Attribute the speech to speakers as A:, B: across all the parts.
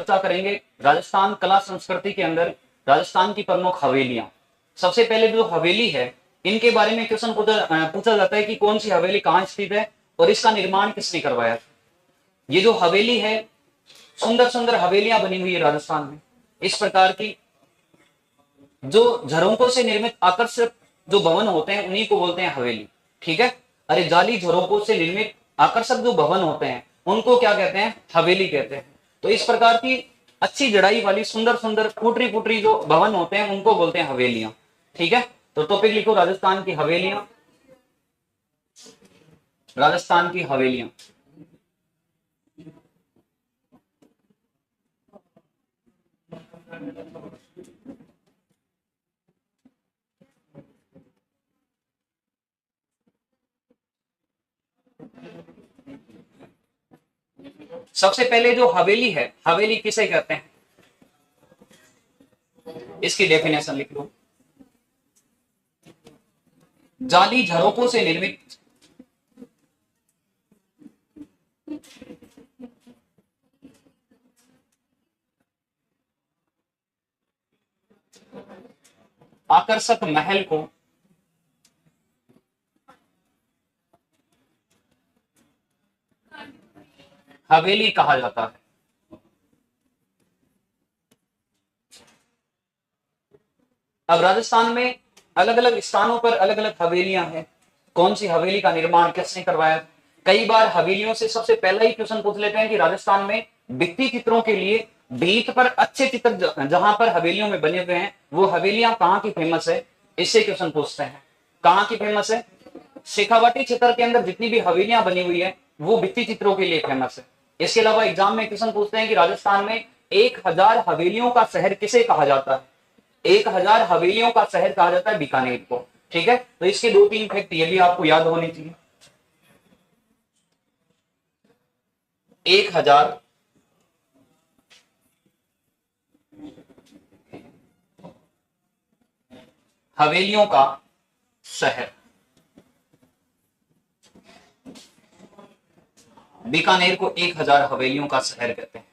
A: चर्चा करेंगे राजस्थान कला संस्कृति के अंदर राजस्थान की प्रमुख हवेलियां। सबसे पहले जो हवेली है इनके बारे में क्वेश्चन पूछा जाता है कि कौन सी हवेली कहाँ स्थित है और इसका निर्माण किसने करवाया। ये जो हवेली है, सुंदर सुंदर हवेलियां बनी हुई है राजस्थान में इस प्रकार की, जो झरोकों से निर्मित आकर्षक जो भवन होते हैं उन्हीं को बोलते हैं हवेली। ठीक है, अरे जाली झरोकों से निर्मित आकर्षक जो भवन होते हैं उनको क्या कहते हैं, हवेली कहते हैं। तो इस प्रकार की अच्छी जड़ाई वाली सुंदर सुंदर फुटरी फुटरी जो भवन होते हैं उनको बोलते हैं हवेलियां। ठीक है, तो टॉपिक लिखो राजस्थान की हवेलियां। राजस्थान की हवेलियां। सबसे पहले जो हवेली है, हवेली किसे कहते हैं, इसकी डेफिनेशन लिख लो। जाली झरोकों से निर्मित आकर्षक महल को हवेली कहा जाता है। अब राजस्थान में अलग अलग स्थानों पर अलग अलग हवेलियां हैं। कौन सी हवेली का निर्माण किसने करवाया। कई बार हवेलियों से सबसे पहला ही क्वेश्चन पूछ लेते हैं कि राजस्थान में भित्ति चित्रों के लिए भीत पर अच्छे चित्र जहां पर हवेलियों में बने हुए हैं वो हवेलियां कहाँ की फेमस है, इससे क्वेश्चन पूछते हैं। कहाँ की फेमस है, शेखावाटी क्षेत्र के अंदर जितनी भी हवेलियां बनी हुई है वो भित्ति चित्रों के लिए फेमस है। इसके अलावा एग्जाम में क्वेश्चन पूछते हैं कि राजस्थान में 1000 हवेलियों का शहर किसे कहा जाता है। 1000 हवेलियों का शहर कहा जाता है बीकानेर को। ठीक है, तो इसके 2-3 फैक्ट ये भी आपको याद होनी चाहिए। 1000 हवेलियों का शहर, बीकानेर को 1000 हवेलियों का शहर कहते हैं।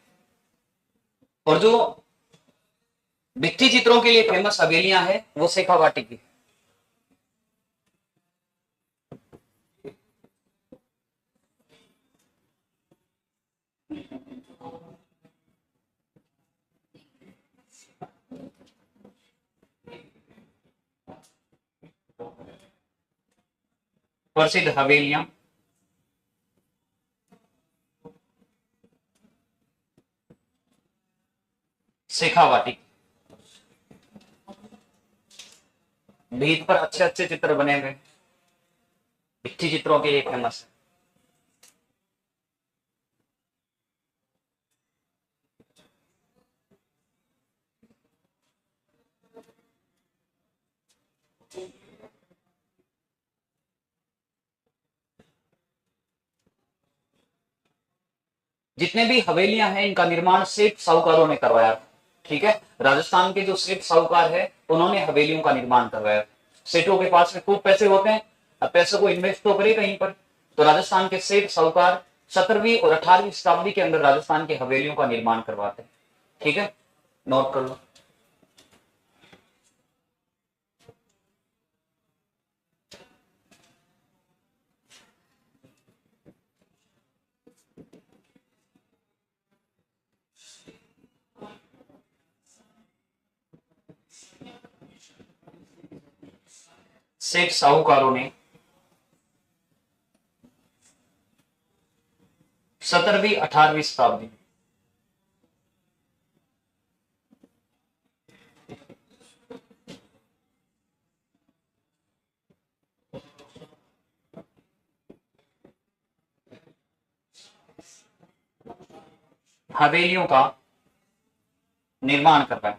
A: और जो भित्ति चित्रों के लिए फेमस हवेलियां हैं वो शेखावाटी की। प्रसिद्ध हवेलियां शेखावाटी, भीत पर अच्छे अच्छे चित्र बने हुए, भित्ति चित्रों के लिए फेमस है। जितने भी हवेलियां हैं इनका निर्माण सेठ साहूकारों ने करवाया। ठीक है, राजस्थान के जो सेठ साहूकार है उन्होंने हवेलियों का निर्माण करवाया। सेठों के पास में खूब पैसे होते हैं, अब पैसे को इन्वेस्ट तो करे कहीं पर, तो राजस्थान के सेठ साहूकार 17वीं और 18वीं शताब्दी के अंदर राजस्थान की हवेलियों का निर्माण करवाते हैं। ठीक है, नोट कर लो। सेठ साहूकारों ने 17वीं 18वीं शताब्दी हवेलियों का निर्माण करवाया।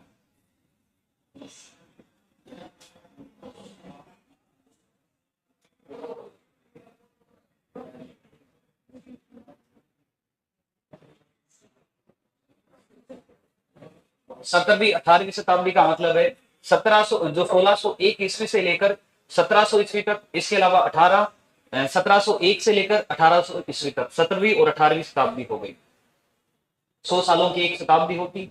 A: सत्रहवीं 18वीं शताब्दी का मतलब है 1700 जो 1601 ईस्वी से लेकर 1700 ईस्वी तक, इसके अलावा 1701 से लेकर 1800 ईस्वी तक 17वीं और 18वीं शताब्दी हो गई। 100 सालों की एक शताब्दी होती।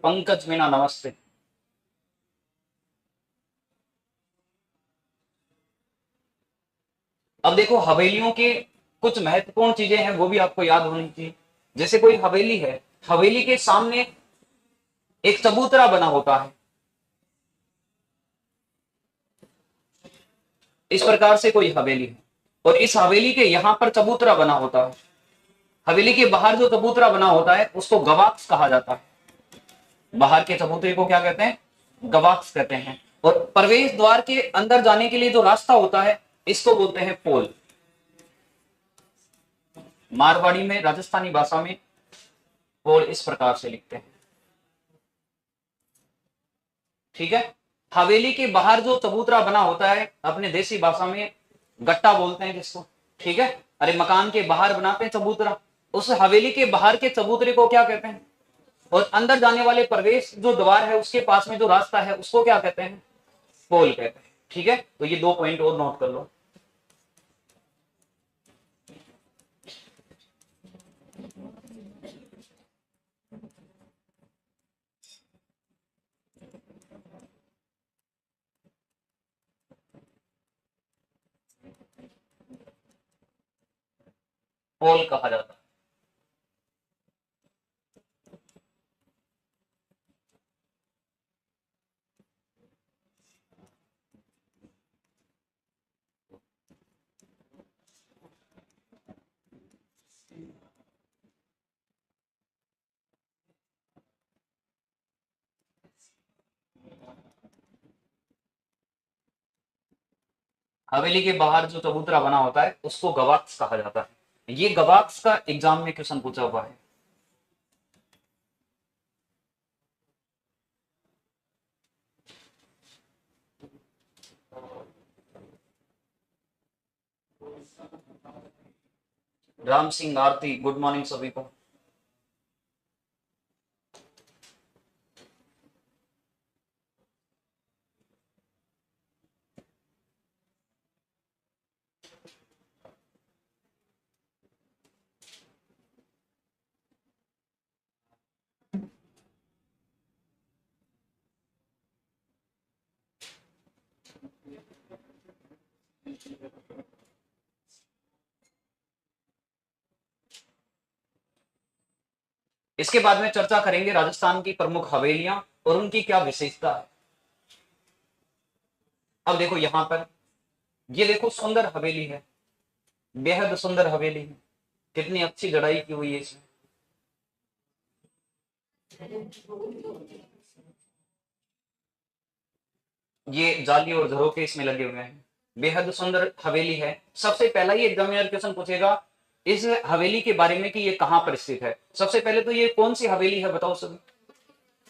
A: पंकज मीना नमस्ते। अब देखो हवेलियों के कुछ महत्वपूर्ण चीजें हैं वो भी आपको याद होनी चाहिए। जैसे कोई हवेली है, हवेली के सामने एक चबूतरा बना होता है। इस प्रकार से कोई हवेली है और इस हवेली के यहां पर चबूतरा बना होता है। हवेली के बाहर जो चबूतरा बना होता है उसको गवाक्ष कहा जाता है। बाहर के चबूतरे को क्या कहते हैं? गवाक्ष कहते हैं। और प्रवेश द्वार के अंदर जाने के लिए जो रास्ता होता है इसको बोलते हैं पोल। मारवाड़ी में, राजस्थानी भाषा में पोल इस प्रकार से लिखते हैं। ठीक है। हवेली के बाहर जो चबूतरा बना होता है अपने देसी भाषा में गट्टा बोलते हैं जिसको। ठीक है। अरे मकान के बाहर बनाते हैं चबूतरा, उस हवेली के बाहर के चबूतरे को क्या कहते हैं? और अंदर जाने वाले प्रवेश जो द्वार है उसके पास में जो रास्ता है उसको क्या कहते हैं? पोल कहते हैं। ठीक है। तो ये 2 पॉइंट और नोट कर लो। पोल कहा जाता है। हवेली के बाहर जो चबूतरा बना होता है उसको गवाक्ष कहा जाता है। ये गवाक्ष का एग्जाम में क्वेश्चन पूछा हुआ है। राम सिंह आरती, गुड मॉर्निंग सभी को। इसके बाद में चर्चा करेंगे राजस्थान की प्रमुख हवेलियां और उनकी क्या विशेषता है। अब देखो यहां पर, ये देखो सुंदर हवेली है, बेहद सुंदर हवेली है। कितनी अच्छी जड़ाई की हुई है इसमें। ये जाली और झरोके इसमें लगे हुए हैं। बेहद सुंदर हवेली है। सबसे पहला ही एग्जामिनर क्वेश्चन पूछेगा इस हवेली के बारे में कि ये कहां पर स्थित है। सबसे पहले तो ये कौन सी हवेली है बताओ सभी।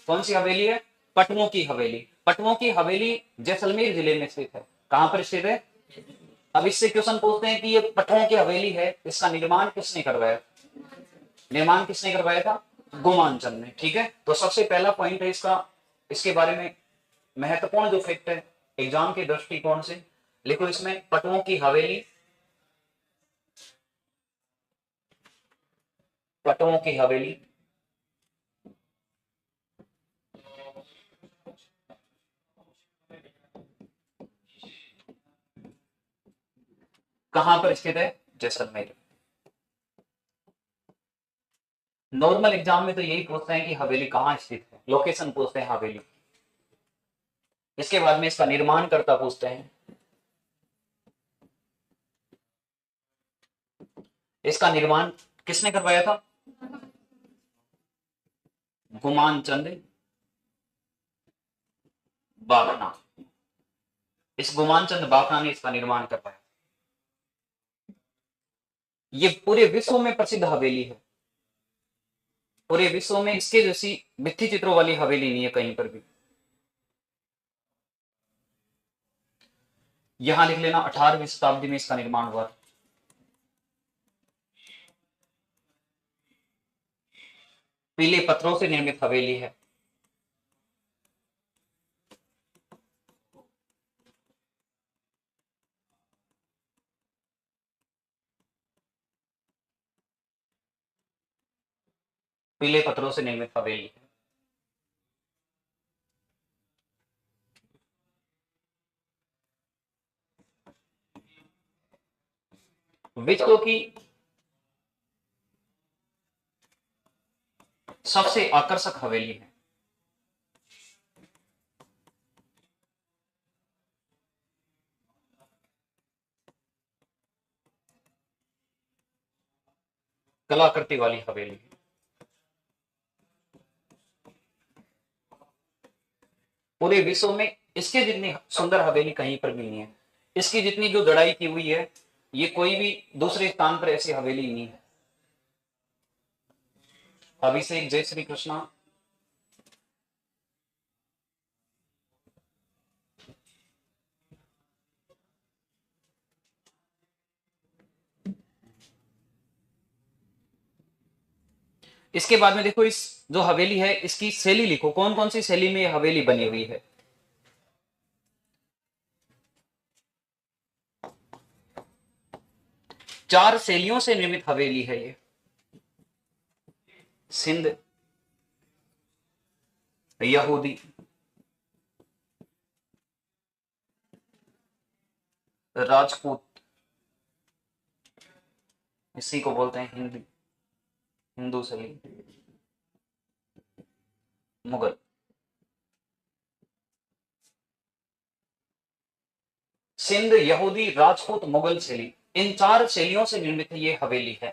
A: कौन सी हवेली है? पटवों की हवेली। पटवों की हवेली जैसलमेर जिले में स्थित है। कहां पर स्थित है? अब इससे क्वेश्चन पूछते हैं कि ये पटवों की हवेली है, इसका निर्माण किसने करवाया? निर्माण किसने करवाया था? गुमान चंद ने। ठीक है। तो सबसे पहला पॉइंट है इसका, इसके बारे में महत्वपूर्ण जो फैक्ट है एग्जाम के दृष्टिकोण से लिखो इसमें, पटवों की हवेली। पटवों की हवेली कहां पर स्थित है? जैसलमेर। नॉर्मल एग्जाम में तो यही पूछते हैं कि हवेली कहां स्थित है, लोकेशन पूछते हैं हवेली। इसके बाद में इसका निर्माण करता पूछते हैं। इसका निर्माण किसने करवाया था? गुमान चंद बाफना। इस गुमान चंद बाफना ने इसका निर्माण करवाया। ये पूरे विश्व में प्रसिद्ध हवेली है। पूरे विश्व में इसके जैसी भित्ति चित्रों वाली हवेली नहीं है कहीं पर भी। यहां लिख लेना 18वीं शताब्दी में इसका निर्माण हुआ। पीले पत्थरों से निर्मित हवेली है। पीले पत्थरों से निर्मित हवेली है। विश्व की सबसे आकर्षक हवेली है। कलाकृति वाली हवेली है। पूरे विश्व में इसके जितनी सुंदर हवेली कहीं पर भी नहीं है। इसकी जितनी जो जड़ाई की हुई है, ये कोई भी दूसरे स्थान पर ऐसी हवेली नहीं है। अभिषेक, जय श्री कृष्णा। इसके बाद में देखो, इस जो हवेली है इसकी शैली लिखो, कौन कौन सी शैली में ये हवेली बनी हुई है। चार शैलियों से निर्मित हवेली है ये। सिंध, यहूदी, राजपूत, इसी को बोलते हैं हिंदी, हिंदू शैली, मुगल। सिंध, यहूदी, राजपूत, मुगल शैली, इन चार शैलियों से निर्मित ये हवेली है।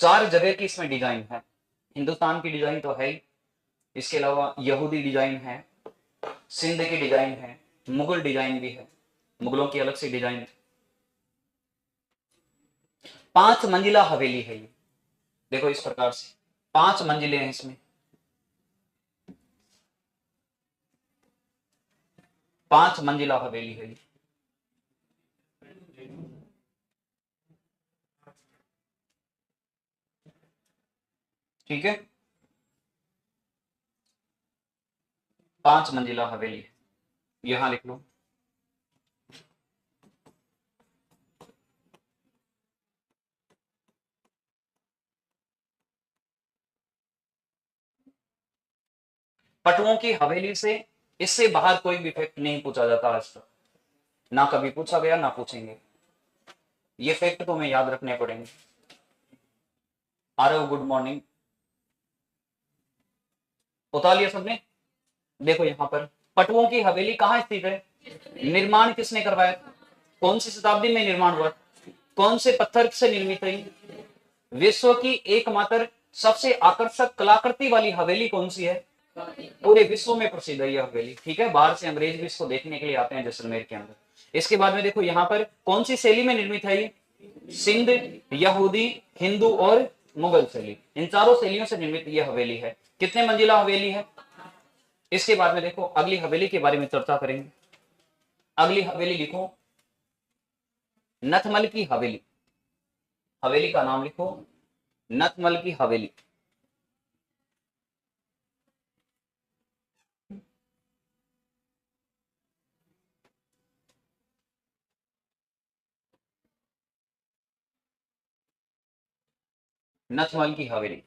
A: चार जगह की इसमें डिजाइन है। हिंदुस्तान की डिजाइन तो है ही, इसके अलावा यहूदी डिजाइन है, सिंध की डिजाइन है, मुगल डिजाइन भी है, मुगलों की अलग से डिजाइन है। 5 मंजिला हवेली है ये। देखो इस प्रकार से 5 मंजिलें हैं इसमें। 5 मंजिला हवेली है ये। ठीक है, 5 मंजिला हवेली है, यहां लिख लो। पटुओं की हवेली से, इससे बाहर कोई भी फैक्ट नहीं पूछा जाता आज तक, ना कभी पूछा गया ना पूछेंगे। ये फैक्ट तो हमें याद रखने पड़ेंगे। Aarav, good morning. उतार लिया सबने। देखो यहां पर पटुओं की हवेली कहां स्थित है, निर्माण किसने करवाया, कौन सी शताब्दी में निर्माण हुआ, कौन से पत्थर से निर्मित है, विश्व की एकमात्र सबसे आकर्षक कलाकृति वाली हवेली कौन सी है, पूरे विश्व में प्रसिद्ध है यह हवेली। ठीक है, बाहर से अंग्रेज भी इसको देखने के लिए आते हैं जैसलमेर के अंदर। इसके बाद में देखो यहाँ पर कौन सी शैली में निर्मित है ये, सिंध, यहूदी, हिंदू और मुगल शैली, इन चारों शैलियों से निर्मित यह हवेली है। कितने मंजिला हवेली है। इसके बाद में देखो अगली हवेली के बारे में चर्चा करेंगे। अगली हवेली लिखो, नथमल की हवेली। हवेली का नाम लिखो, नथमल की हवेली। नथमल की हवेली।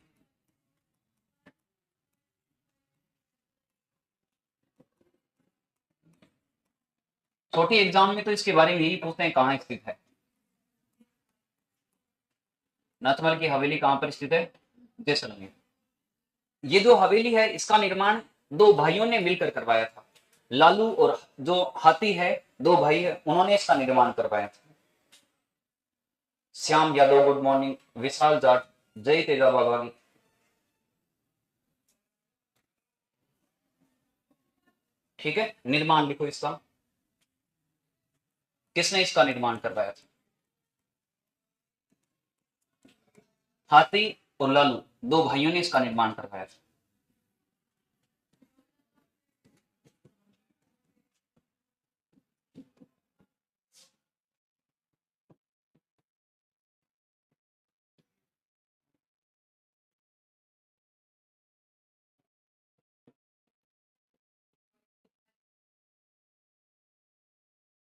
A: छोटी एग्जाम में तो इसके बारे में यही पूछते हैं कहां स्थित है। नथमल की हवेली कहां पर स्थित है, जैसलमेर। ये जो हवेली है इसका निर्माण दो भाइयों ने मिलकर करवाया था। लालू और जो हाथी है, दो भाई है, उन्होंने इसका निर्माण करवाया था। Shyam Yadav, good morning. विशाल जाट, जय तेजा बागवानी। ठीक है, निर्माण लिखो इसका, किसने इसका निर्माण करवाया था, हाथी और लालू, दो भाइयों ने इसका निर्माण करवाया था।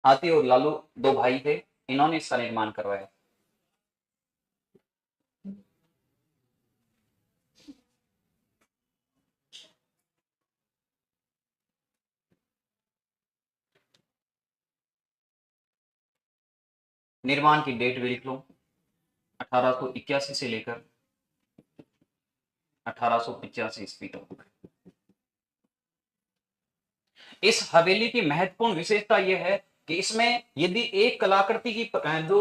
A: हाथी और लालू दो भाई थे, इन्होंने इसका निर्माण करवाया। निर्माण की डेट भी लिख लो, 1881 से लेकर 1885 ईस्वी तक। इस हवेली की महत्वपूर्ण विशेषता यह है कि इसमें यदि एक कलाकृति की जो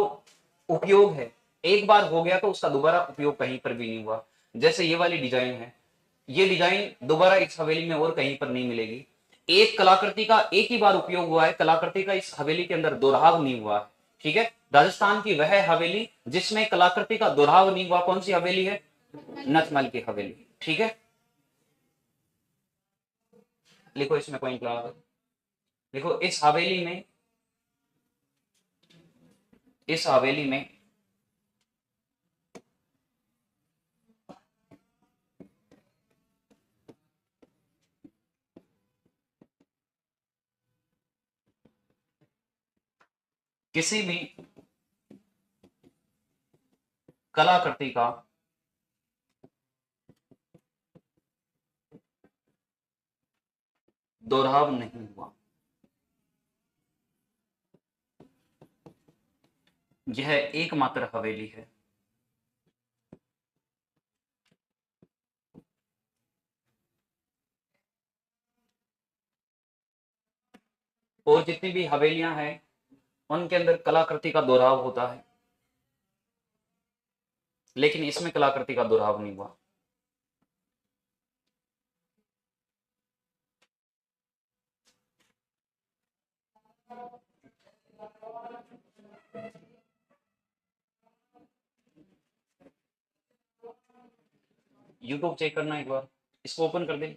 A: उपयोग है एक बार हो गया तो उसका दोबारा उपयोग कहीं पर भी नहीं हुआ। जैसे ये वाली डिजाइन है, ये डिजाइन दोबारा इस हवेली में और कहीं पर नहीं मिलेगी। एक कलाकृति का एक ही बार उपयोग हुआ है, कलाकृति का इस हवेली के अंदर दोहराव नहीं हुआ है। ठीक है, राजस्थान की वह हवेली जिसमें कलाकृति का दोहराव नहीं हुआ, कौन सी हवेली है? नथमल की हवेली। ठीक है, लिखो इसमें पॉइंट लगा, देखो इस हवेली में किसी भी कलाकृति का दोहराव नहीं हुआ। यह एकमात्र हवेली है। और जितनी भी हवेलियां हैं उनके अंदर कलाकृति का दोहराव होता है, लेकिन इसमें कलाकृति का दोहराव नहीं हुआ। यूट्यूब चेक करना एक बार, इसको ओपन कर दे।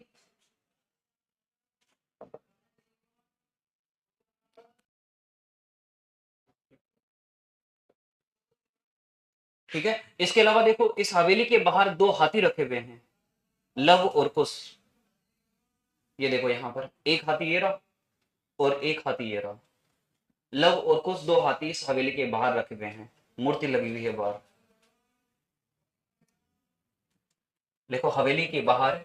A: ठीक है, इसके अलावा देखो इस हवेली के बाहर दो हाथी रखे हुए हैं, लव और कुश। ये देखो यहां पर एक हाथी ये रहा और एक हाथी ये रहा। लव और कुश दो हाथी इस हवेली के बाहर रखे हुए हैं, मूर्ति लगी हुई है बाहर। देखो हवेली के बाहर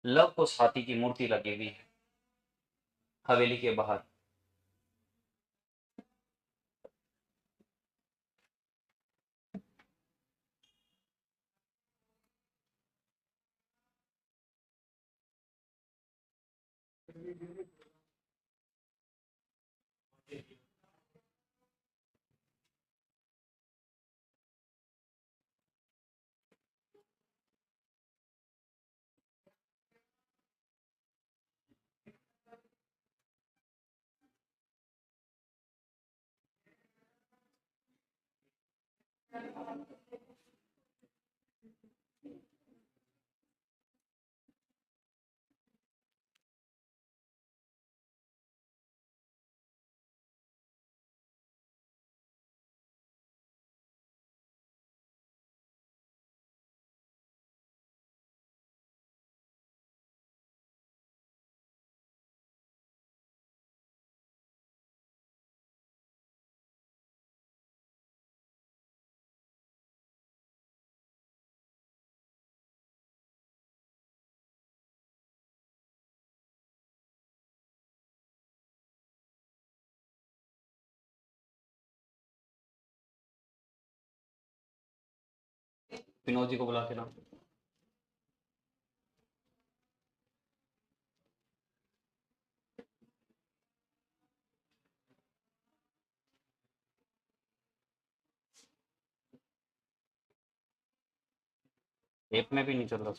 A: लव कुश हाथी की मूर्ति लगी हुई है हवेली के बाहर। विनोद जी को बुला के लाओ। ऐप में भी नहीं चल रहा।